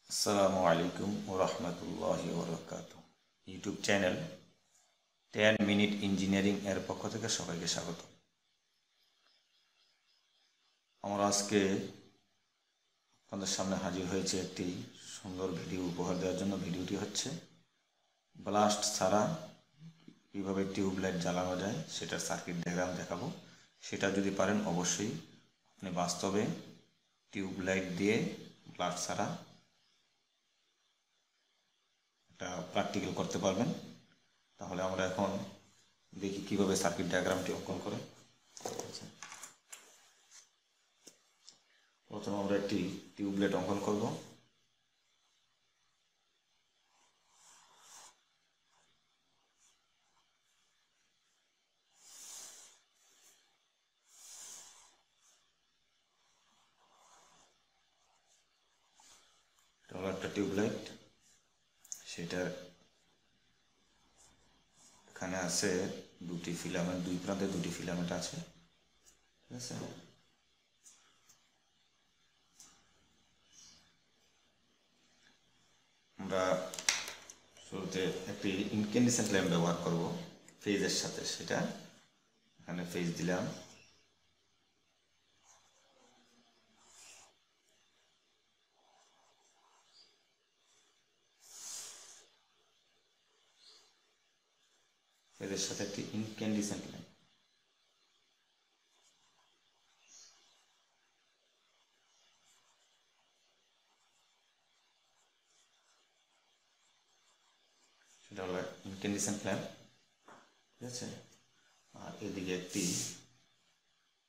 আসসালামু আলাইকুম ওয়া রাহমাতুল্লাহি ওয়া বারাকাতুহু। ইউটিউব চ্যানেল 10 মিনিট ইঞ্জিনিয়ারিং এর পক্ষ থেকে সবাইকে স্বাগত। আমরা আজকে আপনাদের সামনে হাজির হয়েছে একটি সুন্দর ভিডিও উপহার দেওয়ার জন্য। ভিডিওটি হচ্ছে ব্লাস্ট ছাড়া কীভাবে টিউবলাইট জ্বালানো যায় সেটার সার্কিট ডায়াগ্রাম দেখাবো। সেটা যদি পারেন অবশ্যই আপনি বাস্তবে টিউবলাইট দিয়ে ব্লাস্ট ছাড়া এটা প্র্যাকটিক্যাল করতে পারবেন। তাহলে আমরা এখন দেখি কিভাবে সার্কিট ডায়াগ্রামটি অঙ্কন করে। প্রথমে আমরা একটি টিউবলাইট অঙ্কন করব। এটা হলো একটা টিউবলাইট, সেটার এখানে আছে দুটি ফিলামেন্ট, দুই প্রান্তে দুটি ফিলামেন্ট আছে, ঠিক আছে। আমরা শুরুতে একটি ইনক্যান্ডেসেন্ট ল্যাম্প ব্যবহার করব ফেজের সাথে। সেটা এখানে ফেজ দিলাম, ফেজের সাথে একটি ইনক্যান্ডেসেন্ট ল্যাম্প। সেটা হলো ইনক্যান্ডেসেন্ট ল্যাম্প, ঠিক আছে। আর এদিকে একটি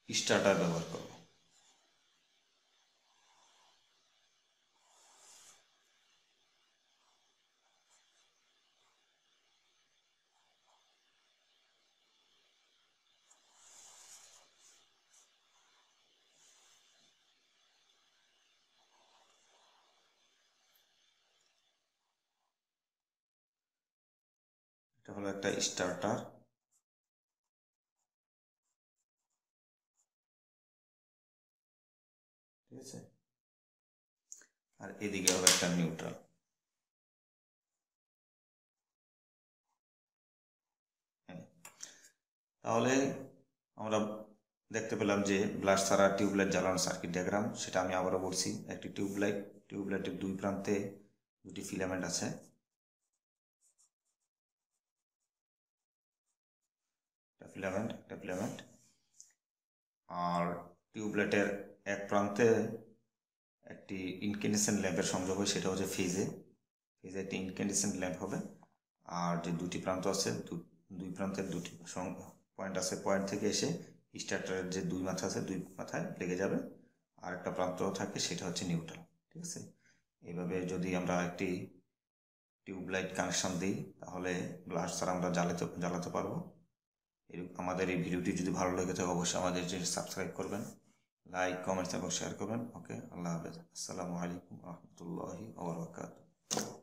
স্টার্টার ব্যবহার করব। এটা হলো একটা স্টার্টার, ঠিক আছে। আর এদিকে হবে একটা নিউট্রাল। তাহলে আমরা দেখতে পেলাম যে ব্লাস্ট ছাড়া টিউবলাইট জ্বালানোর সার্কিট ডায়াগ্রাম। সেটা আমি আবারও বলছি। একটি টিউবলাইটের দুই প্রান্তে দুটি ফিলামেন্ট আছে, একটা ফিলামেন্ট। আর টিউবলাইটের এক প্রান্তে একটি ইনক্যান্ডেসেন্ট ল্যাম্পের সংযোগ হয়, সেটা হচ্ছে ফেজে একটি ইনক্যান্ডেসেন্ট ল্যাম্প হবে। আর যে দুটি প্রান্ত আছে, দুই প্রান্তের দুটি পয়েন্ট আছে, পয়েন্ট থেকে এসে স্টার্টারের যে দুই মাথা আছে, দুই মাথায় লেগে যাবে। আর একটা প্রান্ত থাকে, সেটা হচ্ছে নিউট্রাল, ঠিক আছে। এইভাবে যদি আমরা একটি টিউবলাইট কানেকশন দিই তাহলে ব্লাস্ট ছাড়া আমরা জ্বালাতে পারবো। আমাদের এই ভিডিওটি যদি ভালো লেগে থাকে অবশ্যই আমাদের সাবস্ক্রাইব করবেন, লাইক, কমেন্টস এবং শেয়ার করবেন। ওকে, আল্লাহ হাফেজ। আসসালামু আলাইকুম ওয়া রাহমাতুল্লাহি ওয়া বারাকাতুহু।